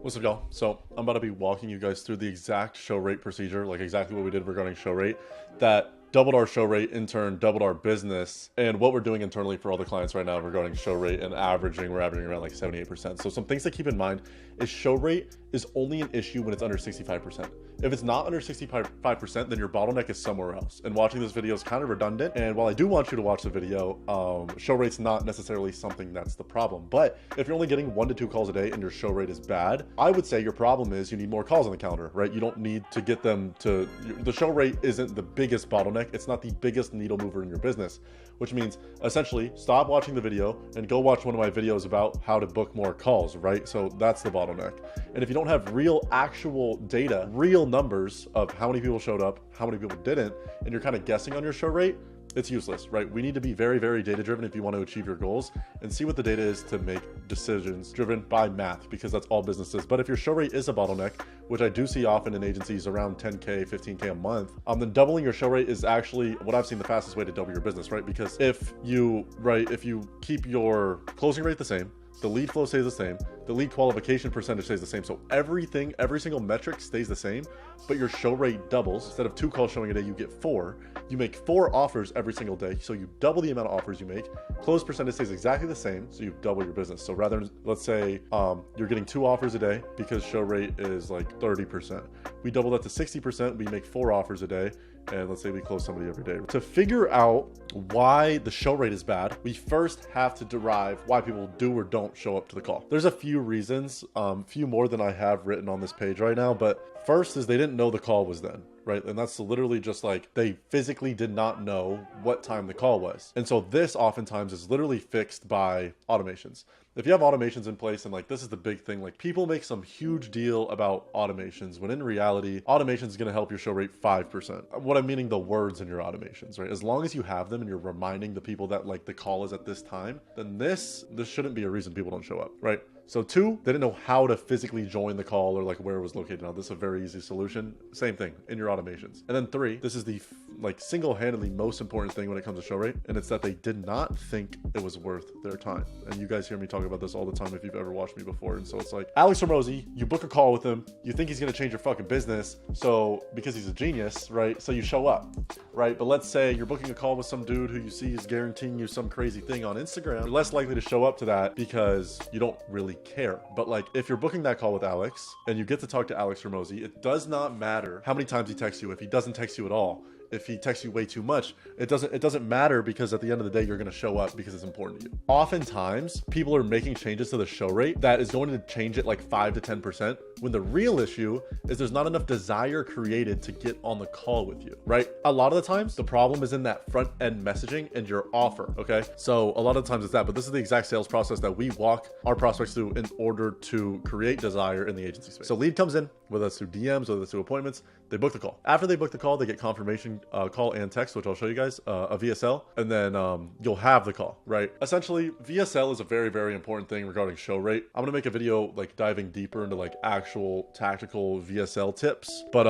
What's up, y'all? So I'm about to be walking you guys through the exact show rate procedure, like exactly what we did regarding show rate, that doubled our show rate, in turn doubled our business, and what we're doing internally for all the clients right now regarding show rate and averaging, we're averaging around like 78%. So some things to keep in mind is show rate is only an issue when it's under 65%. If it's not under 65%, then your bottleneck is somewhere else. And watching this video is kind of redundant. And while I do want you to watch the video, show rate's not necessarily something that's the problem. But if you're only getting 1 to 2 calls a day and your show rate is bad, I would say your problem is you need more calls on the calendar, right? You don't need to get them to, the show rate isn't the biggest bottleneck. It's not the biggest needle mover in your business, which means essentially stop watching the video and go watch one of my videos about how to book more calls, right? So that's the bottleneck. And if you don't have real actual data, real numbers of how many people showed up, how many people didn't, and you're kind of guessing on your show rate, it's useless, right? We need to be very, very data driven if you want to achieve your goals, and see what the data is to make decisions driven by math, because that's all business is. But if your show rate is a bottleneck, which I do see often in agencies around 10K, 15K a month, then doubling your show rate is actually what I've seen the fastest way to double your business, right? Because if you keep your closing rate the same, the lead flow stays the same, the lead qualification percentage stays the same. So everything, every single metric stays the same, but your show rate doubles. Instead of 2 calls showing a day, you get 4. You make 4 offers every single day. So you double the amount of offers you make. Close percentage stays exactly the same. So you double your business. So rather than, let's say you're getting 2 offers a day because show rate is like 30%. We double that to 60%. We make 4 offers a day. And let's say we close somebody every day. To figure out why the show rate is bad, we first have to derive why people do or don't show up to the call. There's a few reasons, few more than I have written on this page right now, but first is they didn't know the call was then, right? And that's literally just like they physically did not know what time the call was. And so this oftentimes is literally fixed by automations. If you have automations in place, and like this is the big thing, like people make some huge deal about automations when in reality, automation is going to help your show rate 5%. What I'm meaning, the words in your automations, right? As long as you have them and you're reminding the people that like the call is at this time, then this shouldn't be a reason people don't show up, right? So 2, they didn't know how to physically join the call or like where it was located. Now this is a very easy solution. Same thing in your automations. And then 3, this is the like single-handedly most important thing when it comes to show rate. And it's that they did not think it was worth their time. And you guys hear me talk about this all the time if you've ever watched me before. And so it's like Alex Hormozy, you book a call with him. You think he's going to change your fucking business. So because he's a genius, right? So you show up, right? But let's say you're booking a call with some dude who you see is guaranteeing you some crazy thing on Instagram. You're less likely to show up to that because you don't really care. But like if you're booking that call with Alex and you get to talk to Alex Hormozy, it does not matter how many times he texts you. If he doesn't text you at all, if he texts you way too much, it doesn't matter, because at the end of the day, you're going to show up because it's important to you. Oftentimes, people are making changes to the show rate that is going to change it like 5 to 10%, when the real issue is there's not enough desire created to get on the call with you, right? A lot of the times, the problem is in that front end messaging and your offer, okay? So a lot of times it's that, but this is the exact sales process that we walk our prospects through in order to create desire in the agency space. So lead comes in, whether that's through DMs, whether that's through appointments, they book the call. After they book the call, they get confirmation call and text, which I'll show you guys, a VSL, and then you'll have the call, right? Essentially, VSL is a very, very important thing regarding show rate. I'm gonna make a video like diving deeper into like actual tactical VSL tips. But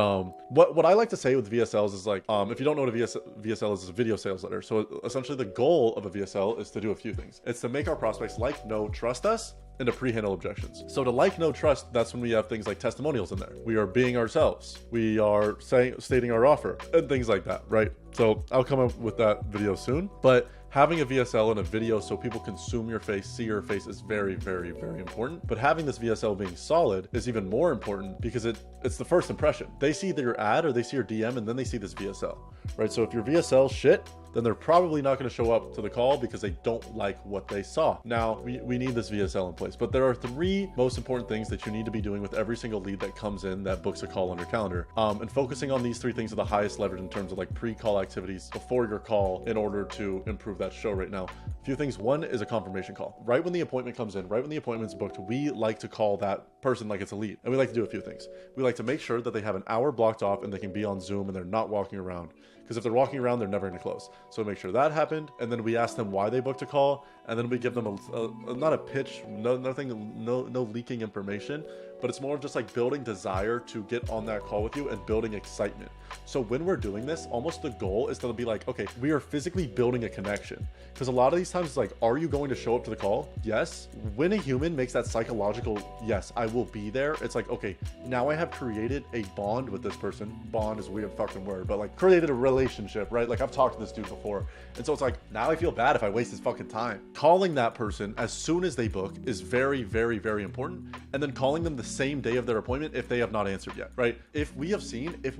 what I like to say with VSLs is like, if you don't know what a VSL is, it's a video sales letter. So essentially the goal of a VSL is to do a few things. It's to make our prospects like, know, trust us, and to pre-handle objections. So to like, know, trust, that's when we have things like testimonials in there. We are being ourselves. We are stating our offer and things like that, right? So I'll come up with that video soon. But having a VSL and a video so people consume your face, see your face is very, very, very important. But having this VSL being solid is even more important because it's the first impression. They see your ad or they see your DM and then they see this VSL, right? So if your VSL shit, then they're probably not going to show up to the call because they don't like what they saw. Now, we need this VSL in place, but there are 3 most important things that you need to be doing with every single lead that comes in that books a call on your calendar. And focusing on these 3 things are the highest leverage in terms of like pre-call activities before your call in order to improve that show rate. Now, a few things. 1 is a confirmation call. Right when the appointment comes in, right when the appointment's booked, we like to call that person like it's a lead. And we like to do a few things. We like to make sure that they have an hour blocked off and they can be on Zoom and they're not walking around. Because if they're walking around, they're never going to close. So make sure that happened. And then we ask them why they booked a call. and then we give them not a pitch, no leaking information, but it's more of just like building desire to get on that call with you and building excitement. So when we're doing this, almost the goal is to be like, okay, we are physically building a connection. Because a lot of these times it's like, are you going to show up to the call? Yes. When a human makes that psychological, yes, I will be there. It's like, okay, now I have created a bond with this person. Bond is a weird fucking word, but like created a relationship, right? Like I've talked to this dude before. And so it's like, now I feel bad if I waste his fucking time. Calling that person as soon as they book is very, very, very important. And then calling them the same day of their appointment if they have not answered yet, right? If we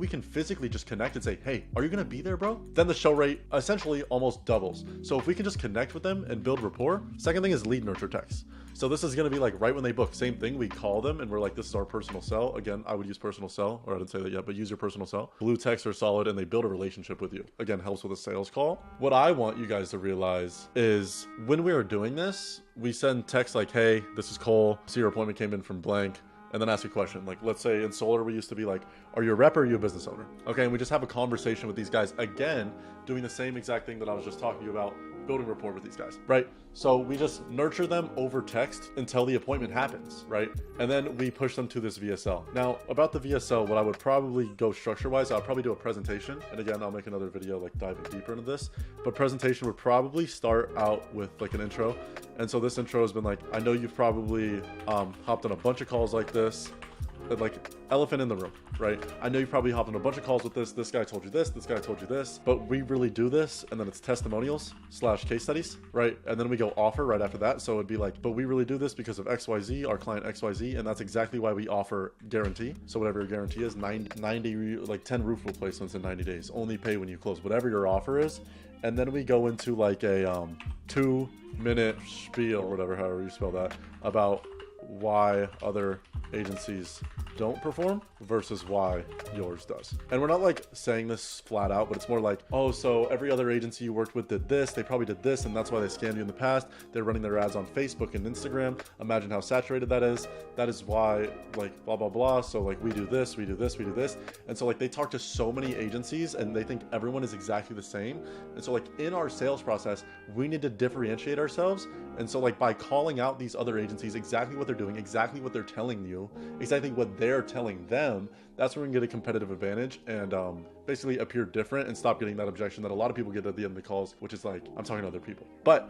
can physically just connect and say, hey, are you gonna be there, bro? Then the show rate essentially almost doubles. So if we can just connect with them and build rapport. Second thing is lead nurture text. So this is going to be like right when they book, same thing. We call them and we're like, this is our personal cell. Again, I would use personal cell, or I didn't say that yet, but use your personal cell. Blue texts are solid and they build a relationship with you. Again, helps with a sales call. What I want you guys to realize is when we are doing this, we send text like, hey, this is Cole. See, your appointment came in from blank. And then ask a question. Like, let's say in solar, we used to be like, are you a rep or are you a business owner? Okay, and we just have a conversation with these guys. Again, doing the same exact thing that I was just talking to you about, building rapport with these guys, right? So we just nurture them over text until the appointment happens, right? And then we push them to this VSL. Now, about the VSL, what I would probably go structure-wise, I'll probably do a presentation. And again, I'll make another video like diving deeper into this. But presentation would probably start out with like an intro. And so this intro has been like, I know you've probably hopped on a bunch of calls like this, like elephant in the room, right? I know you probably hopped on a bunch of calls with this guy told you this guy told you this, but we really do this. And then it's testimonials / case studies, right? And then we go offer right after that. So it'd be like, but we really do this because of XYZ, our client XYZ. And that's exactly why we offer guarantee. So whatever your guarantee is, 90, like 10 roof replacements in 90 days, only pay when you close, whatever your offer is. And then we go into like a 2-minute spiel or whatever, however you spell that, about why other agencies don't perform versus why yours does. And we're not like saying this flat out, but it's more like, oh, so every other agency you worked with did this, they probably did this, and that's why they scammed you in the past. They're running their ads on Facebook and Instagram. Imagine how saturated that is. That is why, like, blah, blah, blah. So like we do this, we do this, we do this. And so like they talk to so many agencies and they think everyone is exactly the same. And so like in our sales process, we need to differentiate ourselves. And so like by calling out these other agencies, exactly what they're doing, exactly what they're telling you, exactly what they're telling them, that's where we can get a competitive advantage and basically appear different and stop getting that objection that a lot of people get at the end of the calls, which is like, I'm talking to other people. But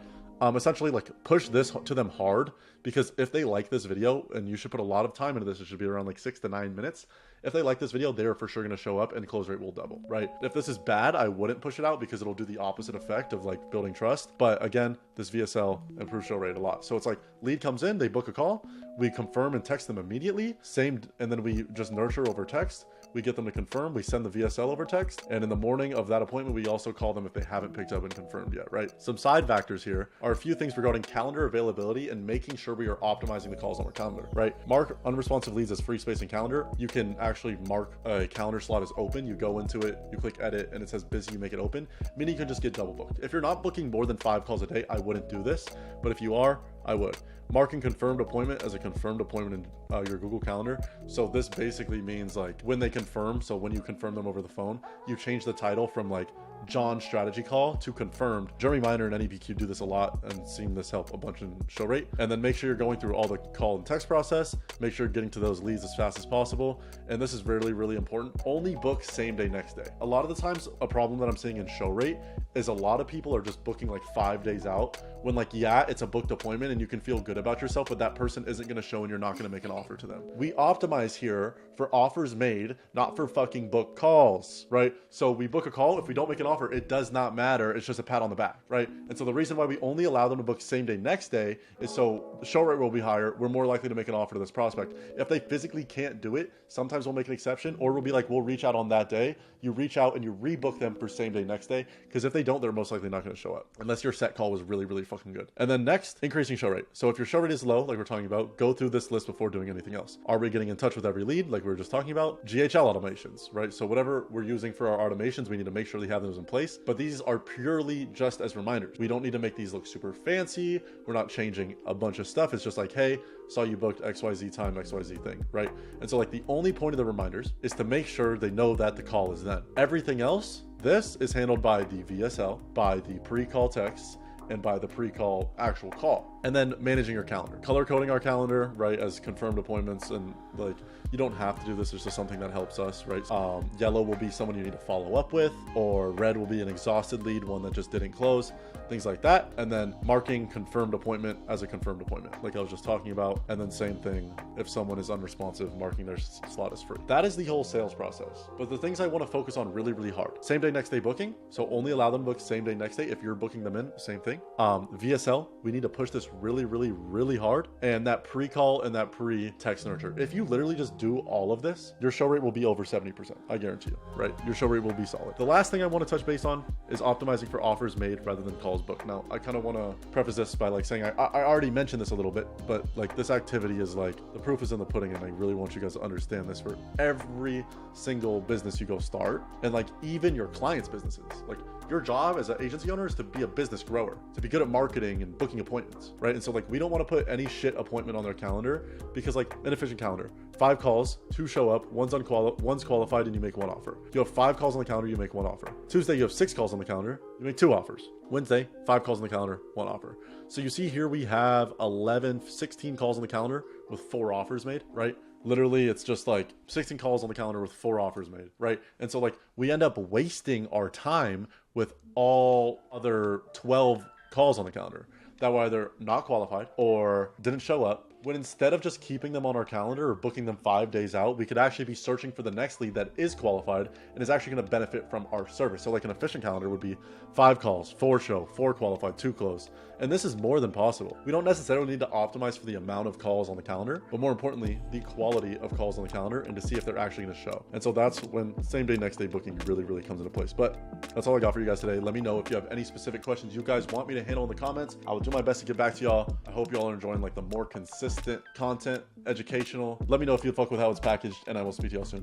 essentially like push this to them hard, because if they like this video, and you should put a lot of time into this, it should be around like 6 to 9 minutes. If they like this video, they're for sure going to show up and close rate will double, right? If this is bad, I wouldn't push it out because it'll do the opposite effect of like building trust. But again, this VSL improves show rate a lot. So it's like lead comes in, they book a call, we confirm and text them immediately, and then we just nurture over text. We get them to confirm, we send the VSL over text, and in the morning of that appointment, we also call them if they haven't picked up and confirmed yet, right? Some side factors here are a few things regarding calendar availability and making sure we are optimizing the calls on our calendar, right? Mark unresponsive leads as free space in calendar. You can actually mark a calendar slot as open. You go into it, you click edit, and it says busy, you make it open, meaning you can just get double booked. If you're not booking more than 5 calls a day, I wouldn't do this, but if you are, I would. Marking confirmed appointment as a confirmed appointment in your Google Calendar. So this basically means like when they confirm, so when you confirm them over the phone, you change the title from like John strategy call to confirmed. Jeremy Miner and NEPQ do this a lot and seen this help a bunch in show rate. And then make sure you're going through all the call and text process. Make sure you're getting to those leads as fast as possible. And this is really, really important. Only book same day, next day. A lot of the times, a problem that I'm seeing in show rate is a lot of people are just booking like 5 days out when like, yeah, it's a booked appointment and you can feel good about yourself, but that person isn't going to show and you're not going to make an offer to them. We optimize here for offers made, not for fucking book calls, right? So we book a call. If we don't make an offer, it does not matter. It's just a pat on the back, right? And so the reason why we only allow them to book same day, next day is so the show rate will be higher. We're more likely to make an offer to this prospect. If they physically can't do it, sometimes we'll make an exception, or we'll be like, we'll reach out on that day. You reach out and you rebook them for same day, next day. Because if they don't, they're most likely not going to show up unless your set call was really, really fucking good. And then next, increasing show rate. So if your show rate is low, like we're talking about, go through this list before doing anything else. Are we getting in touch with every lead? Like we were just talking about. GHL automations, right? So whatever we're using for our automations, we need to make sure they have those in place. But these are purely just as reminders. We don't need to make these look super fancy. We're not changing a bunch of stuff. It's just like, hey, saw you booked XYZ time, XYZ thing, right? And so like the only point of the reminders is to make sure they know that the call is then. Everything else, this is handled by the VSL, by the pre-call texts, and by the pre-call actual call. And then managing your calendar, color coding our calendar, right, as confirmed appointments. And like, you don't have to do this, it's just something that helps us, right? Yellow will be someone you need to follow up with, or red will be an exhausted lead, one that just didn't close, things like that. And then marking confirmed appointment as a confirmed appointment, like I was just talking about. And then same thing, if someone is unresponsive, marking their slot as free. That is the whole sales process. But the things I want to focus on really, really hard: same day, next day booking. So only allow them to book same day, next day. If you're booking them in, same thing. VSL, we need to push this really, really, really hard. And that pre-call and that pre-text nurture. If you literally just do all of this, your show rate will be over 70%. I guarantee you, right? Your show rate will be solid. The last thing I want to touch base on is optimizing for offers made rather than calls booked. Now, I kind of want to preface this by like saying, I already mentioned this a little bit, but like this activity is like, the proof is in the pudding. And I really want you guys to understand this for every single business you go start. And like even your clients' businesses, like your job as an agency owner is to be a business grower, to be good at marketing and booking appointments, right? And so like, we don't want to put any shit appointment on their calendar, because like an efficient calendar, 5 calls, 2 show up, one's qualified, and you make 1 offer. You have 5 calls on the calendar, you make 1 offer. Tuesday, you have 6 calls on the calendar, you make 2 offers. Wednesday, 5 calls on the calendar, 1 offer. So you see here, we have 16 calls on the calendar with 4 offers made, right? Literally, it's just like 16 calls on the calendar with 4 offers made, right? And so like, we end up wasting our time with all other 12 calls on the calendar that were either not qualified or didn't show up, when instead of just keeping them on our calendar or booking them 5 days out, we could actually be searching for the next lead that is qualified and is actually going to benefit from our service. So like an efficient calendar would be 5 calls, 4 show, 4 qualified, 2 closed. And this is more than possible. We don't necessarily need to optimize for the amount of calls on the calendar, but more importantly, the quality of calls on the calendar, and to see if they're actually going to show. And so that's when same day, next day booking really, really comes into place. But that's all I got for you guys today. Let me know if you have any specific questions you guys want me to handle in the comments. I will do my best to get back to y'all. I hope y'all are enjoying like the more consistent content, educational. Let me know if you fuck with how it's packaged, and I will speak to y'all soon.